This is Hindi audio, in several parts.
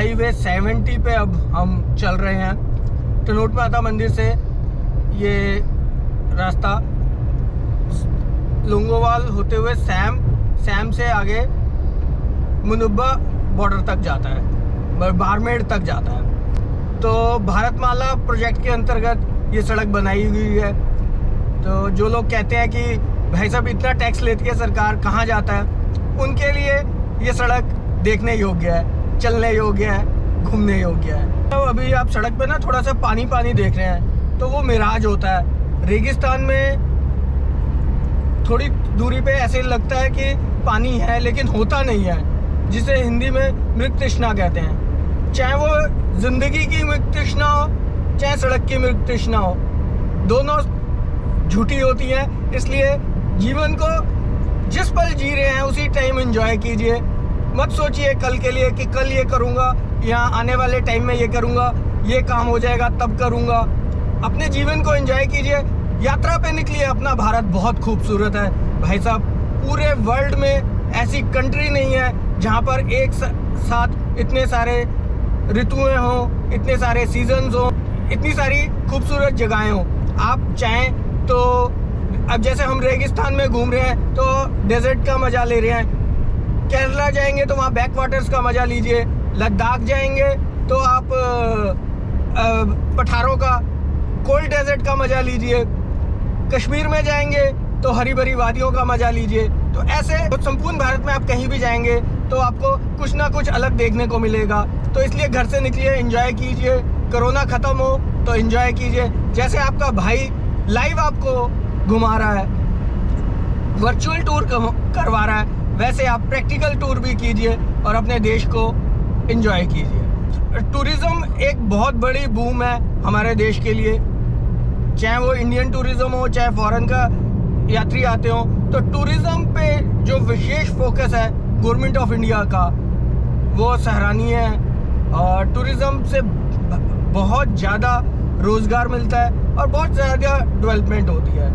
हाईवे 70 पे अब हम चल रहे हैं। तनोट माता मंदिर से ये रास्ता लोंगोवाल होते हुए सैम से आगे मुनुब्बा बॉर्डर तक जाता है, बारमेड़ तक जाता है। तो भारतमाला प्रोजेक्ट के अंतर्गत ये सड़क बनाई हुई है। तो जो लोग कहते हैं कि भाई साहब इतना टैक्स लेती है सरकार, कहाँ जाता है, उनके लिए ये सड़क देखने योग्य है, चलने योग्य है, घूमने योग्य है। तो अभी आप सड़क पे ना थोड़ा सा पानी देख रहे हैं, तो वो मिराज होता है। रेगिस्तान में थोड़ी दूरी पे ऐसे लगता है कि पानी है, लेकिन होता नहीं है, जिसे हिंदी में मृग तृष्णा कहते हैं। चाहे वो जिंदगी की मृग तृष्णा हो, चाहे सड़क की मृग तृष्णा हो, दोनों झूठी होती है। इसलिए जीवन को जिस पल जी रहे हैं उसी टाइम एंजॉय कीजिए। मत सोचिए कल के लिए कि कल ये करूँगा या आने वाले टाइम में ये करूँगा, ये काम हो जाएगा तब करूँगा। अपने जीवन को एंजॉय कीजिए, यात्रा पे निकलिए। अपना भारत बहुत खूबसूरत है भाई साहब। पूरे वर्ल्ड में ऐसी कंट्री नहीं है जहाँ पर एक साथ इतने सारे ऋतुएं हों, इतने सारे सीजन्स हों, इतनी सारी खूबसूरत जगहें हों। आप चाहें तो अब जैसे हम रेगिस्तान में घूम रहे हैं तो डेजर्ट का मज़ा ले रहे हैं। केरला जाएंगे तो वहाँ बैक वाटर्स का मज़ा लीजिए। लद्दाख जाएंगे तो आप पठारों का कोल्ड डेजर्ट का मज़ा लीजिए। कश्मीर में जाएंगे तो हरी भरी वादियों का मज़ा लीजिए। तो ऐसे संपूर्ण भारत में आप कहीं भी जाएंगे तो आपको कुछ ना कुछ अलग देखने को मिलेगा। तो इसलिए घर से निकलिए, एंजॉय कीजिए। कोरोना ख़त्म हो तो एंजॉय कीजिए। जैसे आपका भाई लाइव आपको घुमा रहा है, वर्चुअल टूर करवा रहा है, वैसे आप प्रैक्टिकल टूर भी कीजिए और अपने देश को एंजॉय कीजिए। टूरिज़्म एक बहुत बड़ी बूम है हमारे देश के लिए। चाहे वो इंडियन टूरिज़्म हो, चाहे फॉरेन का यात्री आते हो, तो टूरिज़्म पे जो विशेष फोकस है गवर्नमेंट ऑफ इंडिया का, वो सराहनीय है। और टूरिज़्म से बहुत ज़्यादा रोज़गार मिलता है और बहुत ज़्यादा डेवलपमेंट होती है।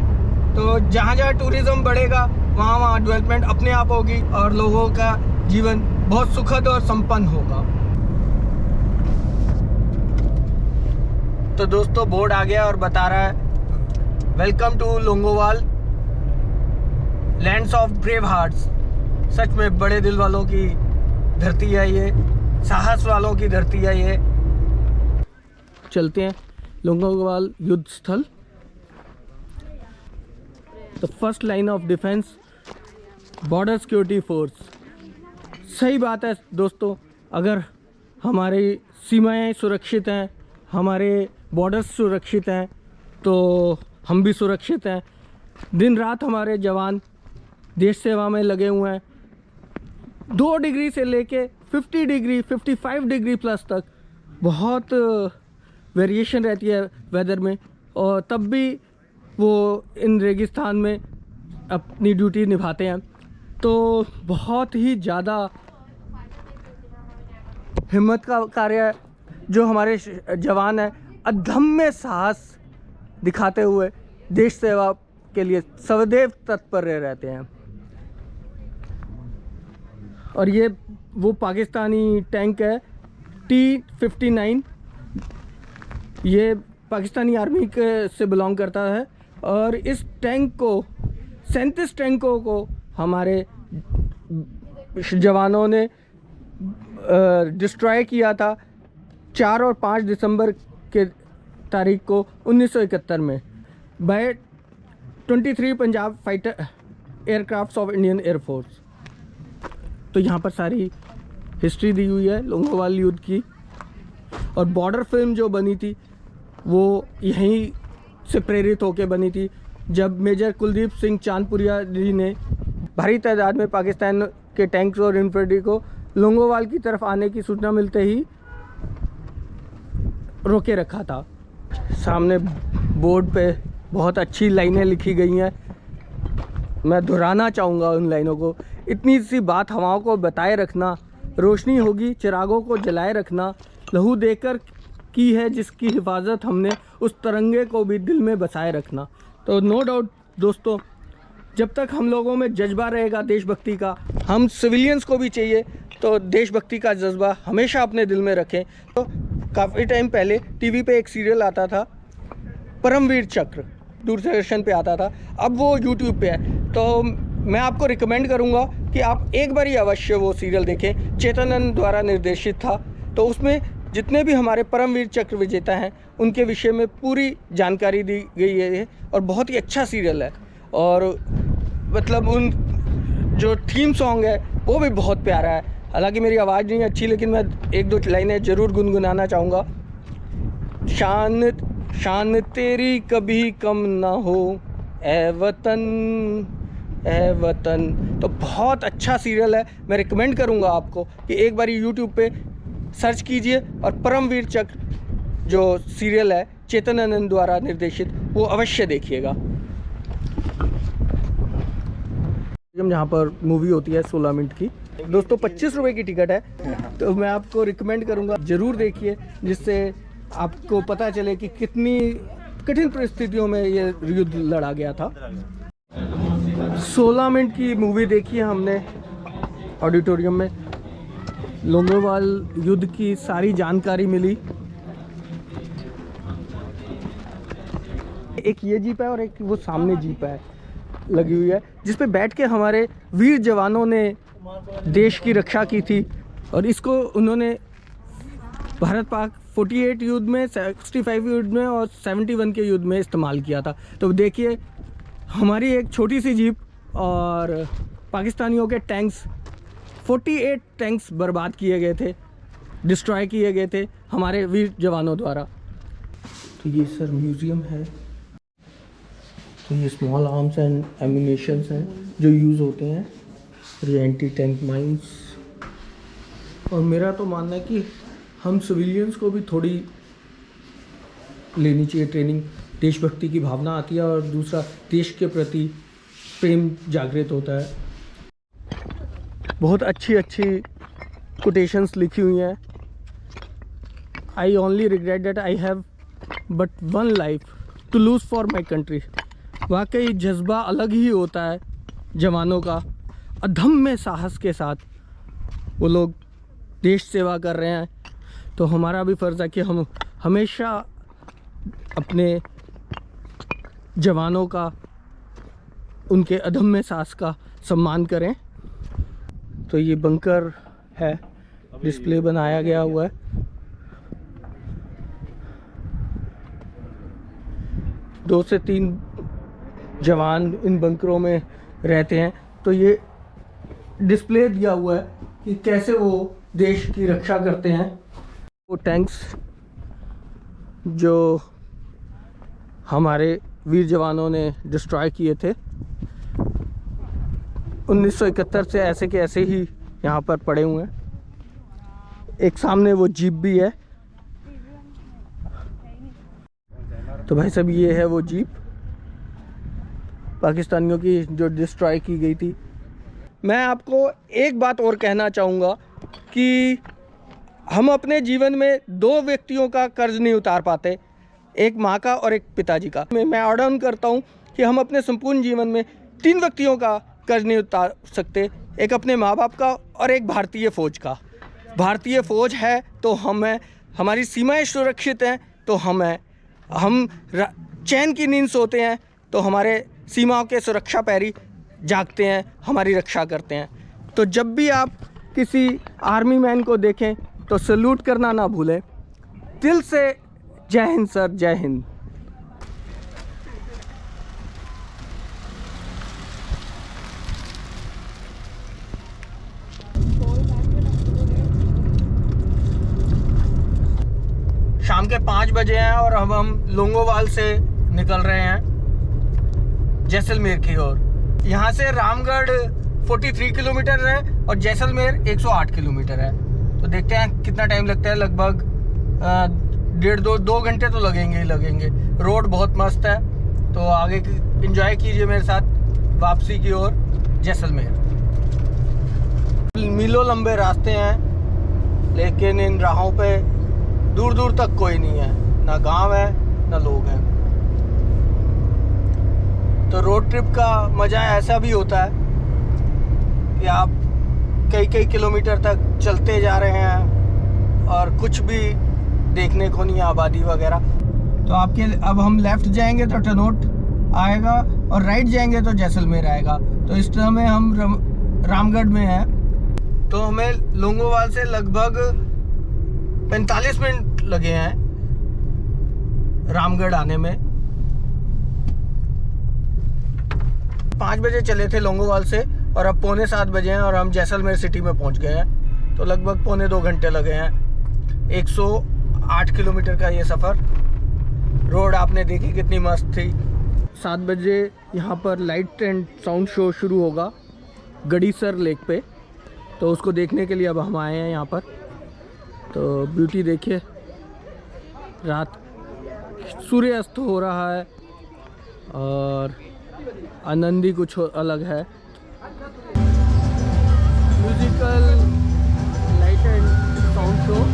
तो जहाँ जहाँ टूरिज़्म बढ़ेगा वहाँ डेवलपमेंट अपने आप होगी और लोगों का जीवन बहुत सुखद और संपन्न होगा। तो दोस्तों बोर्ड आ गया और बता रहा है welcome to Longowal, lands of brave hearts. सच में बड़े दिल वालों की धरती है ये, साहस वालों की धरती है ये। चलते हैं लोंगोवाल युद्ध स्थल, the first line of defence, border security force. सही बात है दोस्तों, अगर हमारी सीमाएं सुरक्षित हैं, हमारे बॉर्डर्स सुरक्षित हैं, तो हम भी सुरक्षित हैं। दिन रात हमारे जवान देश सेवा में लगे हुए हैं। 2 डिग्री से लेके 50 डिग्री 55 डिग्री प्लस तक बहुत वेरिएशन रहती है वेदर में, और तब भी वो इन रेगिस्तान में अपनी ड्यूटी निभाते हैं। तो बहुत ही ज़्यादा हिम्मत का कार्य है जो हमारे जवान हैं अदम्य साहस दिखाते हुए देश सेवा के लिए सदैव तत्पर रहते हैं। और ये वो पाकिस्तानी टैंक है T-59, ये पाकिस्तानी आर्मी के से बिलोंग करता है। और इस टैंक को 37 टैंकों को हमारे जवानों ने डिस्ट्रॉय किया था 4 और 5 दिसंबर के तारीख को 1971 में by 23 Punjab fighter aircrafts of Indian air force. तो यहाँ पर सारी हिस्ट्री दी हुई है लोंगोवाल युद्ध की। और बॉर्डर फिल्म जो बनी थी वो यहीं से प्रेरित होकर बनी थी, जब मेजर कुलदीप सिंह चांदपुरिया जी ने भारी तादाद में पाकिस्तान के टैंक्स और इन्फेंट्री को लोंगोवाल की तरफ आने की सूचना मिलते ही रोके रखा था। सामने बोर्ड पे बहुत अच्छी लाइनें लिखी गई हैं, मैं दोहराना चाहूँगा उन लाइनों को। इतनी सी बात हवाओं को बताए रखना, रोशनी होगी चिरागों को जलाए रखना, लहू देकर की है जिसकी हिफाजत हमने, उस तिरंगे को भी दिल में बसाए रखना। तो नो डाउट दोस्तों, जब तक हम लोगों में जज्बा रहेगा देशभक्ति का, हम सिविलियंस को भी चाहिए। तो देशभक्ति का जज्बा हमेशा अपने दिल में रखें। तो काफ़ी टाइम पहले टीवी पे एक सीरियल आता था, परमवीर चक्र, दूरदर्शन पे आता था, अब वो यूट्यूब पे है। तो मैं आपको रिकमेंड करूँगा कि आप एक बार ही अवश्य वो सीरियल देखें। चेतन आनंद द्वारा निर्देशित था। तो उसमें जितने भी हमारे परमवीर चक्र विजेता हैं उनके विषय में पूरी जानकारी दी गई है और बहुत ही अच्छा सीरियल है। और मतलब उन जो थीम सॉन्ग है वो भी बहुत प्यारा है। हालांकि मेरी आवाज़ नहीं अच्छी, लेकिन मैं एक दो लाइनें ज़रूर गुनगुनाना चाहूँगा। शान शान तेरी कभी कम ना हो ए वतन। तो बहुत अच्छा सीरियल है। मैं रिकमेंड करूँगा आपको कि एक बार यूट्यूब पे सर्च कीजिए और परमवीर चक्र जो सीरियल है चेतन आनंद द्वारा निर्देशित, वो अवश्य देखिएगा। जहाँ पर मूवी होती है 16 मिनट की, दोस्तों 25 रुपये की टिकट है। तो मैं आपको रिकमेंड करूँगा ज़रूर देखिए, जिससे आपको पता चले कि कितनी कठिन परिस्थितियों में ये युद्ध लड़ा गया था। 16 मिनट की मूवी देखी है हमने ऑडिटोरियम में। लोंगोवाल युद्ध की सारी जानकारी मिली। एक ये जीप है और एक वो सामने जीप है लगी हुई है, जिस पे बैठ के हमारे वीर जवानों ने देश की रक्षा की थी। और इसको उन्होंने भारत पाक 48 युद्ध में, 65 युद्ध में और 71 के युद्ध में इस्तेमाल किया था। तो देखिए हमारी एक छोटी सी जीप और पाकिस्तानियों के टैंक्स, 48 टैंक्स बर्बाद किए गए थे, डिस्ट्रॉय किए गए थे हमारे वीर जवानों द्वारा। तो ये सर म्यूज़ियम है। तो ये स्मॉल आर्म्स एंड एम्यूनेशंस हैं जो यूज़ होते हैं, ये एंटी टैंक माइंस। और मेरा तो मानना है कि हम सिविलियंस को भी थोड़ी लेनी चाहिए ट्रेनिंग। देशभक्ति की भावना आती है और दूसरा देश के प्रति प्रेम जागृत होता है। बहुत अच्छी अच्छी कोटेशंस लिखी हुई हैं। I only regret that I have but one life to lose for my country. वाकई जज्बा अलग ही होता है जवानों का। अदम्य साहस के साथ वो लोग देश सेवा कर रहे हैं। तो हमारा भी फ़र्ज़ है कि हम हमेशा अपने जवानों का, उनके अदम्य साहस का सम्मान करें। तो ये बंकर है, डिस्प्ले बनाया गया हुआ है। दो से 3 जवान इन बंकरों में रहते हैं। तो ये डिस्प्ले दिया हुआ है कि कैसे वो देश की रक्षा करते हैं। वो टैंक्स जो हमारे वीर जवानों ने डिस्ट्रॉय किए थे 1971 से, ऐसे के ऐसे ही यहाँ पर पड़े हुए हैं। एक सामने वो जीप भी है। तो भाई साहब ये है वो जीप पाकिस्तानियों की जो डिस्ट्रॉय की गई थी। मैं आपको एक बात और कहना चाहूँगा कि हम अपने जीवन में 2 व्यक्तियों का कर्ज नहीं उतार पाते, एक माँ का और एक पिताजी का। मैं ऑर्डर ऑन करता हूँ कि हम अपने संपूर्ण जीवन में 3 व्यक्तियों का कर्ज नहीं उतार सकते, एक अपने माँ बाप का और एक भारतीय फ़ौज का। भारतीय फ़ौज है तो हम हैं, हमारी सीमाएं सुरक्षित हैं तो हम हैं, हम चैन की नींद सोते हैं तो हमारे सीमाओं के सुरक्षा पैरी जागते हैं, हमारी रक्षा करते हैं। तो जब भी आप किसी आर्मी मैन को देखें तो सैल्यूट करना ना भूलें। दिल से जय हिंद सर, जय हिंद। शाम के 5 बजे हैं और अब हम लोंगोवाल से निकल रहे हैं जैसलमेर की ओर। यहाँ से रामगढ़ 43 किलोमीटर है और जैसलमेर 108 किलोमीटर है। तो देखते हैं कितना टाइम लगता है। लगभग 1.5-2 घंटे तो लगेंगे ही लगेंगे। रोड बहुत मस्त है, तो आगे एंजॉय कीजिए मेरे साथ वापसी की ओर जैसलमेर। मीलों लंबे रास्ते हैं, लेकिन इन राहों पे दूर दूर तक कोई नहीं है, ना गांव है ना लोग हैं। तो रोड ट्रिप का मज़ा ऐसा भी होता है कि आप कई कई किलोमीटर तक चलते जा रहे हैं और कुछ भी देखने को नहीं है, आबादी वगैरह। तो आपके अब हम लेफ़्ट जाएंगे तो टनोट आएगा और राइट जाएंगे तो जैसलमेर आएगा। तो इस समय हम रामगढ़ में हैं। तो हमें लोंगोवाल से लगभग 45 मिनट लगे हैं रामगढ़ आने में। 5 बजे चले थे लोंगोवाल से और अब 6:45 बजे हैं और हम जैसलमेर सिटी में पहुंच गए हैं। तो लगभग 1.25 घंटे लगे हैं। 108 किलोमीटर का ये सफ़र। रोड आपने देखी कितनी मस्त थी। 7 बजे यहाँ पर लाइट एंड साउंड शो शुरू होगा गड़ीसर लेक पे। तो उसको देखने के लिए अब हम आए हैं यहाँ पर। तो ब्यूटी देखिए, रात सूर्यास्त हो रहा है और आनंद ही कुछ अलग है। Musical light and sound show.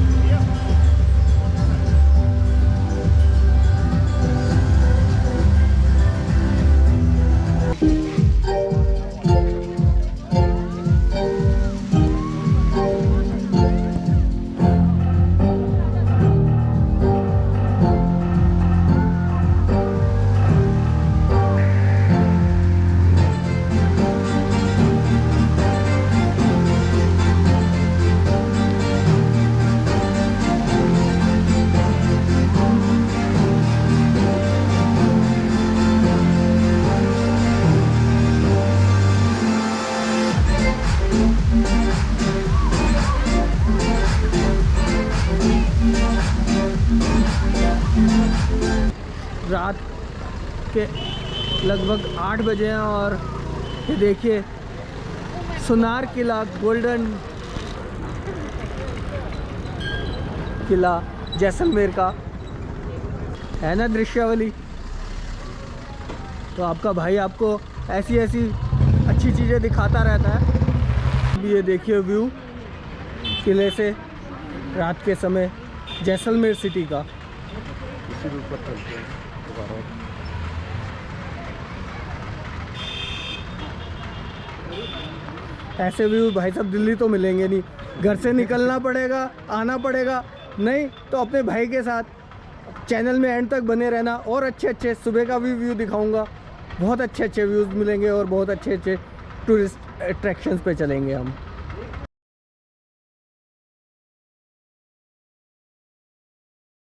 रात के लगभग 8 बजे हैं और ये देखिए सुनार किला, गोल्डन किला जैसलमेर का है ना दृश्यावली। तो आपका भाई आपको ऐसी ऐसी अच्छी चीज़ें दिखाता रहता है। अब ये देखिए व्यू किले से रात के समय जैसलमेर सिटी का। ऐसे व्यू भाई साहब दिल्ली तो मिलेंगे नहीं। घर से निकलना पड़ेगा, आना पड़ेगा, नहीं तो अपने भाई के साथ चैनल में एंड तक बने रहना। और अच्छे अच्छे सुबह का भी व्यू दिखाऊंगा। बहुत अच्छे अच्छे व्यूज़ मिलेंगे और बहुत अच्छे अच्छे टूरिस्ट अट्रैक्शंस पे चलेंगे हम।